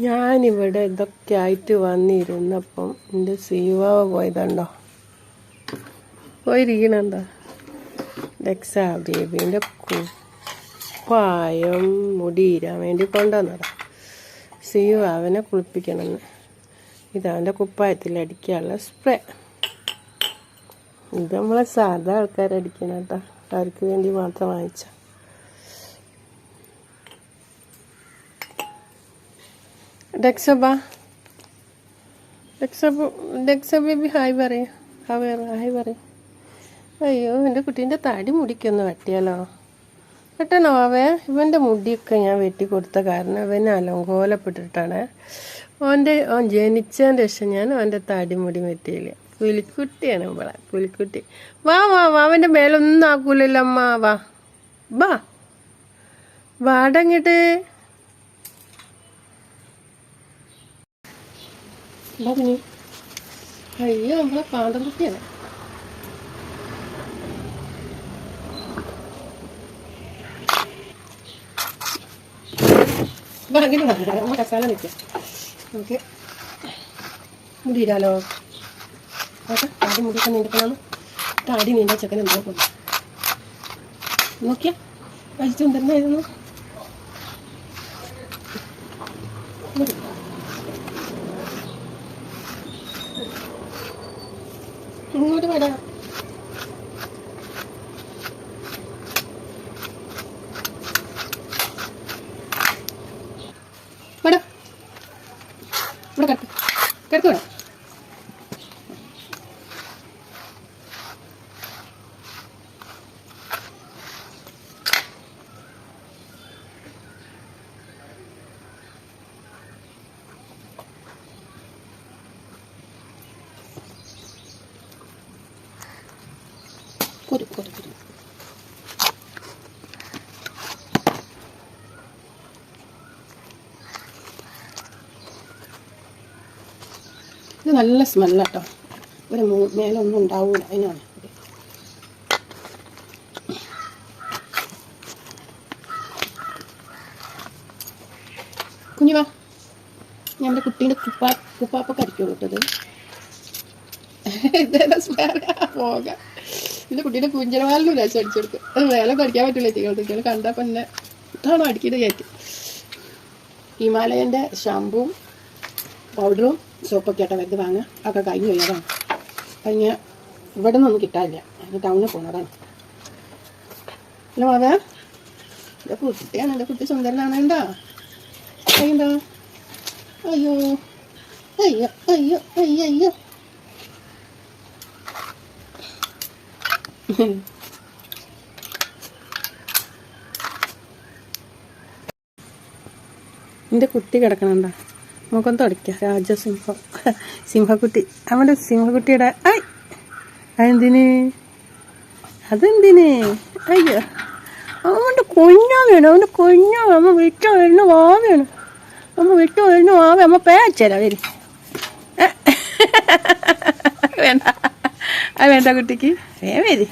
ഞാനിവിടെ ഇതൊക്കെ ആയിട്ട് വന്നിരുന്നപ്പം എൻ്റെ സീവാവ പോയതുണ്ടോ, പോയിരിക്കണുണ്ടോ? ഡെക്സ ബേബീൻ്റെ കുപ്പായം മുടിയിരാൻ വേണ്ടി കൊണ്ടുവന്നതാ. സീവാവനെ കുളിപ്പിക്കണമെന്ന്. ഇതവൻ്റെ കുപ്പായത്തിൽ അടിക്കാനുള്ള സ്പ്രേ. ഇത് നമ്മളെ സാധാ ആൾക്കാരടിക്കണം കേട്ടോ, അവർക്ക് വേണ്ടി മാത്രം വാങ്ങിച്ച. ഡെക്സ ബേബി ഹായ് പറയും. ഹായ് പറയും. അയ്യോ, എൻ്റെ കുട്ടീൻ്റെ തടി മുടിക്കൊന്ന് വെട്ടിയാലോ? വെട്ടണോ ഇവൻ്റെ മുടിയൊക്കെ ഞാൻ വെട്ടി കൊടുത്ത കാരണം ഇവനെ അലങ്കോലപ്പെട്ടിട്ടാണ്. ഓൻ ജനിച്ചതിൻ്റെ ശേഷം ഞാൻ അവൻ്റെ തടി മുടി വെട്ടിയില്ല. പുലിക്കുട്ടിയാണ് ഇവളെ, പുലിക്കുട്ടി. വാ അവൻ്റെ മേലൊന്നും ആക്കൂലല്ലോ അമ്മ. വാടങ്ങിട്ട് അയ്യോ, നമ്മളെ പാന്തൻകുട്ടിയാണ്. അങ്ങനെ നമ്മൾ കസാല നിൽക്കാം. നമുക്ക് മുടിയിടാലോ. താടി മുടിയൊക്കെ നീണ്ടപ്പോഴാണ് താടി നീണ്ട ചെക്കൻ എന്തോ കൊണ്ട് നോക്കിയാ കഴിച്ചു തന്നായിരുന്നു. ഇങ്ങോട്ട് വേടാ. വേടാ ഇവിടെ കിടക്ക് വേണം. ഇത് നല്ല സ്മെല്ലാട്ടോ. ഒരു മേലൊന്നും ഉണ്ടാവൂല, അതിനാണ്. കുഞ്ഞുവാ, ഞാൻ എൻ്റെ കുട്ടീൻ്റെ കുപ്പാപ്പൊക്കെ അരിക്കുള്ളൂ കേട്ടത്. പോകാം. എൻ്റെ കുട്ടീൻ്റെ കുഞ്ചനവാലിനും രസം അടിച്ചു കൊടുക്കും. അത് വേല കടിക്കാൻ പറ്റില്ല. കുട്ടികൾ കണ്ടാൽ പിന്നെ ഇതാണോ അടിക്കുന്നത് കയറ്റി. ഹിമാലയൻ്റെ ഷാമ്പുവും പൗഡറും സോപ്പൊക്കെ ആട്ടോ വെറുതെ വാങ്ങുക. ഒക്കെ കഴിഞ്ഞു പോയതാണ്. കഴിഞ്ഞ ഇവിടെ നിന്നൊന്നും കിട്ടാനില്ല. അതിന് ടൗണിൽ പോകുന്നതാണ്. അല്ല മാവേ, എൻ്റെ കുട്ടിയാണ്. എൻ്റെ കുട്ടി സുന്ദരനാണ്. ഉണ്ടോ അയ്യോ അയ്യോ അയ്യോ അയ്യോ അയ്യോ അയ്യോ. എൻ്റെ കുട്ടി കിടക്കണുണ്ടോ? മുഖം തുടയ്ക്കുക. സിംഹക്കുട്ടി. അവൻ്റെ സിംഹക്കുട്ടിയുടെ അതെന്തിന് അയ്യോ, അവൻ്റെ കൊഞ്ഞാ വേണം. അവൻ്റെ കൊഞ്ഞാ. അമ്മ വിട്ടു വരുന്ന വാവയാണ്. അമ്മ പേച്ചരാ വരി. വേണ്ട, അത് വേണ്ട കുട്ടിക്ക്. വരി.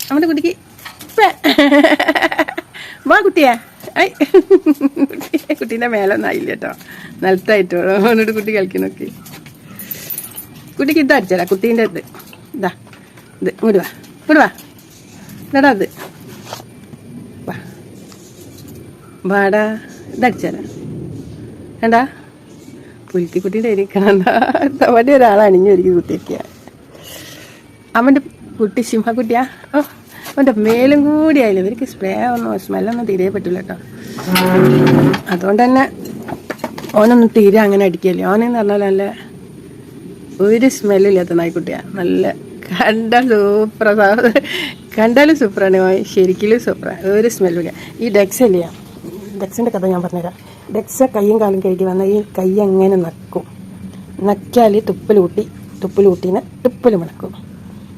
നമ്മുടെ കുട്ടിക്ക് വാ കുട്ടിയാ. കുട്ടീൻ്റെ മേലൊന്നും ആയില്ല കേട്ടോ, നിലത്തായിട്ടോ. എന്നിട്ട് കുട്ടി കളിക്കുന്നൊക്കെ. കുട്ടിക്ക് ഇത് അടിച്ചരാ. കുട്ടീൻ്റെ ഇതാ ഇത് വിടുവാ ഇതാടാ. അത് വാടാ, ഇതടിച്ചരാ. വേണ്ടാ, പുലിക്കുട്ടീൻ്റെ ഇരിക്കണണ്ട. അവൻ്റെ ഒരാളെ അണിഞ്ഞൊരുക്കി കുത്തിയിരിക്കുക. അവൻ്റെ കുട്ടി സിംഹക്കുട്ടിയാ. അവൻ്റെ മേലും കൂടി ആയില്ല. ഇവർക്ക് സ്മെല്ലൊന്നും തീരെ പറ്റില്ല കേട്ടോ. അതുകൊണ്ട് തന്നെ ഓനൊന്നും തീരെ അങ്ങനെ അടിക്കില്ല. ഓനെന്ന് പറഞ്ഞാൽ നല്ല ഒരു സ്മെല്ലില്ലാത്ത നായ്ക്കുട്ടിയാണ്. നല്ല കണ്ടാലും സൂപ്പറാണ്. ശരിക്കും സൂപ്പറാണ്. ഒരു സ്മെല്ലില്ല. ഈ ഡെക്സില്ല, ഡെക്സിൻ്റെ കഥ ഞാൻ പറഞ്ഞുതരാം. ഡെക്സ കയ്യും കാലും കഴുകി വന്നാൽ ഈ കൈ അങ്ങനെ നക്കിയാൽ തുപ്പലൂട്ടീനെ തുപ്പൽ മണക്കും.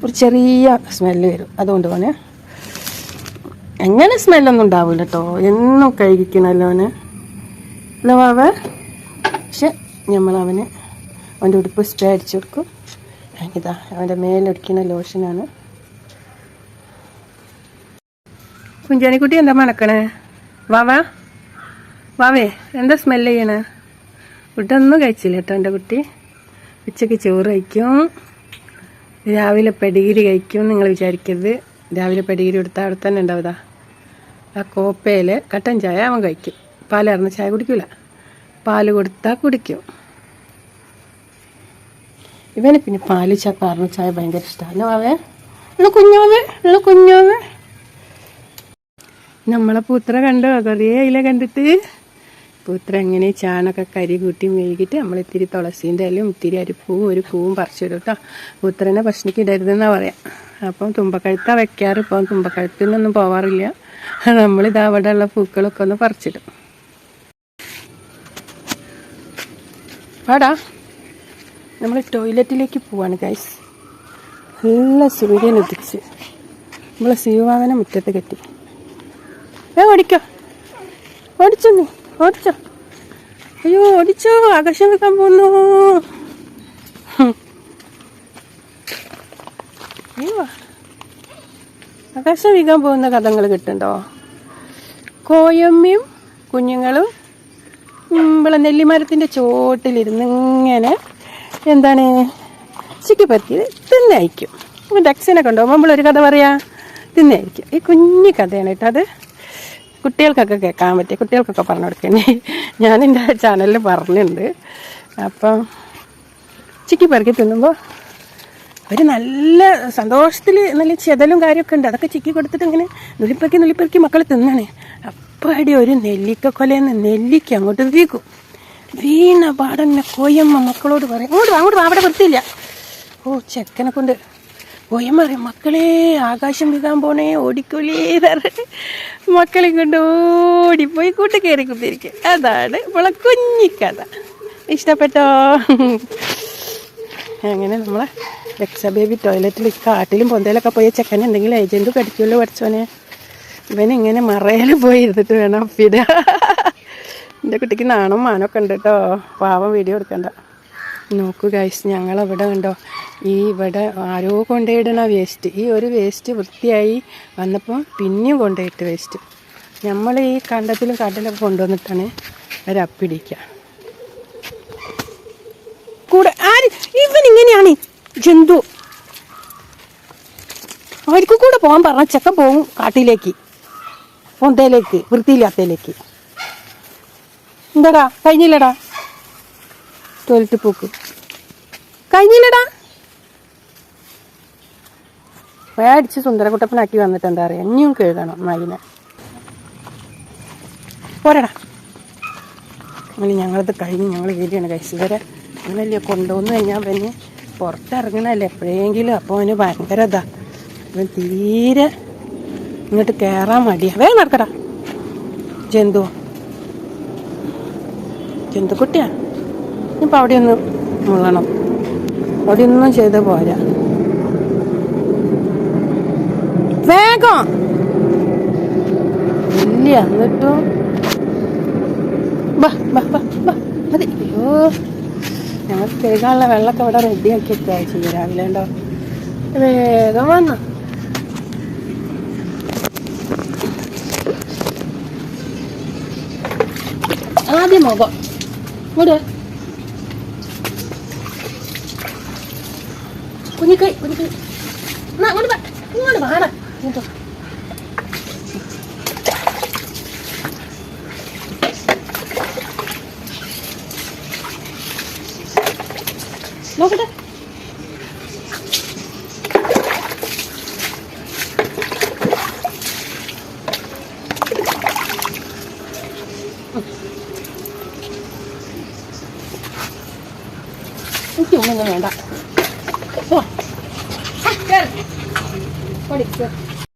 ഒരു ചെറിയ സ്മെല്ല് വരും. അതുകൊണ്ട് പോനെ എങ്ങനെ സ്മെല്ലൊന്നും ഉണ്ടാവില്ല കേട്ടോ. എന്നും കഴിക്കണമല്ലോ അവന്. അല്ല വാവ. പക്ഷെ നമ്മളവന് അവൻ്റെ ഉടുപ്പ് സ്പ്രേ അടിച്ചു കൊടുക്കും. ഇതാ അവൻ്റെ മേലൊടിക്കുന്ന ലോഷനാണ്. കുഞ്ചാനിക്കുട്ടി എന്താ മണക്കണേ? വാവാ വാവേ എന്താ സ്മെല്ല് ചെയ്യണേ? ഫുഡൊന്നും കഴിച്ചില്ല കേട്ടോ എൻ്റെ കുട്ടി. ഉച്ചയ്ക്ക് ചോറ് കഴിക്കും, രാവിലെ പെഡിഗിരി കഴിക്കും. നിങ്ങൾ വിചാരിക്കരുത് രാവിലെ പെഡിഗിരി കൊടുത്താൽ അവിടെ തന്നെ ഉണ്ടാവുക. ആ കോപ്പയിൽ കട്ടൻ ചായ അവൻ കഴിക്കും. പാലിറന്ന ചായ കുടിക്കില്ല, പാല് കൊടുത്താൽ കുടിക്കും. ഇവന് പിന്നെ പാല് ചാറിന് ചായ ഭയങ്കര ഇഷ്ടമാണ്. വാവേ കുഞ്ഞാവേ നമ്മളെ പൂത്ര കണ്ടോ? കുറേ ഇല കണ്ടിട്ട് പൂത്ര എങ്ങനെ ചാണൊക്കെ കരി കൂട്ടി മെഴുകിയിട്ട് നമ്മൾ ഇത്തിരി തുളസീൻ്റെ ഇലയും ഇത്തിരി അരിപ്പൂവും ഒരു പൂവും പറിച്ചിടും കേട്ടോ. പൂത്രനെ ഭക്ഷണിക്ക് ഇടരുതെന്നാണ് പറയാം. അപ്പം തുമ്പക്കഴുത്താണ് വെക്കാറ്. ഇപ്പം തുമ്പക്കഴുത്തിനൊന്നും പോവാറില്ല. നമ്മളിത് അവിടെ ഉള്ള പൂക്കളൊക്കെ ഒന്ന് പറിച്ചിടും. പാടാ നമ്മൾ ടോയ്ലറ്റിലേക്ക് പോവാണ് ഗൈസ്. നല്ല സൂര്യൻ ഉദിച്ച് നമ്മൾ ശിവവാഹന മുറ്റത്ത് കെട്ടി. ഓടിക്കോ, ഓടിച്ചോ, നീ ഓടിച്ചോ. അയ്യോ ഓടിച്ചോ, ആകാശം വെക്കാൻ പോകുന്നു. അയ്യോ ആകാശം വീകാൻ പോകുന്ന കഥകൾ കിട്ടുന്നുണ്ടോ? കോയമ്മയും കുഞ്ഞുങ്ങളും ഇവിടെ നെല്ലിമരത്തിൻ്റെ ചോട്ടിലിരുന്ന് ഇങ്ങനെ എന്താണ് ചിക്കി പറ്റിയത് തിന്നയക്കും. ഡക്സിനെ കൊണ്ടുപോകുമ്പോൾ നമ്മളൊരു കഥ പറയാ, തിന്നയക്കും. ഈ കുഞ്ഞു കഥയാണ് കേട്ടോ. അത് കുട്ടികൾക്കൊക്കെ കേൾക്കാൻ പറ്റിയ, കുട്ടികൾക്കൊക്കെ പറഞ്ഞു കൊടുക്കണേ. ഞാനെൻ്റെ ചാനലിൽ പറഞ്ഞിട്ടുണ്ട്. അപ്പം ചിക്കി പെറുക്കി തിന്നുമ്പോൾ ഒരു നല്ല സന്തോഷത്തിൽ നല്ല ചെതലും കാര്യമൊക്കെ ഉണ്ട്. അതൊക്കെ ചിക്കി കൊടുത്തിട്ട് ഇങ്ങനെ നുള്ളിപ്പെറുക്കി മക്കൾ തിന്നണേ. അപ്പടി ഒരു നെല്ലിക്കൊലയെന്ന് നെല്ലിക്ക അങ്ങോട്ട് വീക്കും. വീണ പാടന്നെ കോയമ്മ മക്കളോട് പറയും, അങ്ങോട്ട് അവിടെ വൃത്തിയില്ല. ഓ ചെക്കനെ കൊണ്ട് കോയമ്മ പറയും, മക്കളെ ആകാശം വീകാൻ പോണേ, ഓടിക്കൂലേ മക്കളെ കൊണ്ട് ഓടിപ്പോയി കൂട്ട് കയറി കുത്തിരിക്കും. അതാണ് നമ്മളെ കുഞ്ഞിക്കഥ. ഇഷ്ടപ്പെട്ടോ? അങ്ങനെ നമ്മളെ രക്ഷ ബേബി ടോയ്ലറ്റിൽ കാട്ടിലും പൊന്തയിലൊക്കെ പോയി ചെക്കൻ എന്തെങ്കിലും ഏജൻറ്റ് കടിക്കുമല്ലോ പഠിച്ചോനെ. ഇവനിങ്ങനെ മറയിൽ പോയി ഇരുന്നിട്ട് വേണം ഫിട. എൻ്റെ കുട്ടിക്ക് നാണവും മാനമൊക്കെ ഉണ്ട് കേട്ടോ. പാവം വീഡിയോ എടുക്കണ്ട. നോക്കൂ ഗൈസ്, ഞങ്ങളവിടെ കണ്ടോ ഇവിടെ ആരോ കൊണ്ടുപോയിടണ വേസ്റ്റ്. ഈ ഒരു വേസ്റ്റ് വൃത്തിയായി വന്നപ്പോൾ പിന്നെയും കൊണ്ടുപോയിട്ട് വേസ്റ്റ് നമ്മൾ ഈ കണ്ടത്തിലും കാട്ടിലൊക്കെ കൊണ്ടുവന്നിട്ടാണ് ഒരപ്പിടിക്കുക. കൂടെ ആര് ഇവനിങ്ങനെയാണ് ജന്തു. അവർക്ക് കൂടെ പോകാൻ പറഞ്ഞ ചെക്കൻ പോകും കാട്ടിലേക്ക്, പൊന്തയിലേക്ക്, വൃത്തിയില്ലാത്തയിലേക്ക്. എന്താടാ കഴിഞ്ഞില്ലടാ ടോയ്ലറ്റ് പോക്ക് കഴിഞ്ഞില്ലടാ. പേടിച്ച് സുന്ദരക്കുട്ടപ്പനാക്കി വന്നിട്ട് എന്താ പറയുക, ഇനിയും കഴുകണം നായിനെ. പോരടാ. അങ്ങനെ ഞങ്ങളിത് കഴിഞ്ഞ് ഞങ്ങൾ കയറിയാണ് കഴിച്ച്. ഇവരെ അങ്ങനല്ലേ കൊണ്ടുവന്ന് കഴിഞ്ഞാൽ പിന്നെ പുറത്തിറങ്ങണല്ലേ എപ്പോഴെങ്കിലും. അപ്പോൾ അവന് ഭയങ്കര ഇതാ, അവൻ തീരെ ഇങ്ങോട്ട് കയറാൻ മടിയാ. വേഗം നടക്കടാ ജന്തുക്കുട്ടിയാ. ഇപ്പം അവിടെ ഒന്ന് മുള്ളണം, അവിടെ ഒന്നും ചെയ്ത് പോരാ. വേഗം ഇല്ല എന്നിട്ടും മതി. അയ്യോ ഞങ്ങൾ കഴുകാനുള്ള വെള്ളമൊക്കെ ഇവിടെ റെഡിയാക്കി വെക്കുക ചെയ്യും രാവിലെ ഉണ്ടോ. വേഗം വന്നു. ആദ്യം മുഖം ഇങ്ങോട്ട് കുഞ്ഞിക്കൈ ഇങ്ങോട്ട് വേണം. നോക്കട്ടെ. എനിക്കൊന്നും വേണ്ട. ഓടിക്കോ.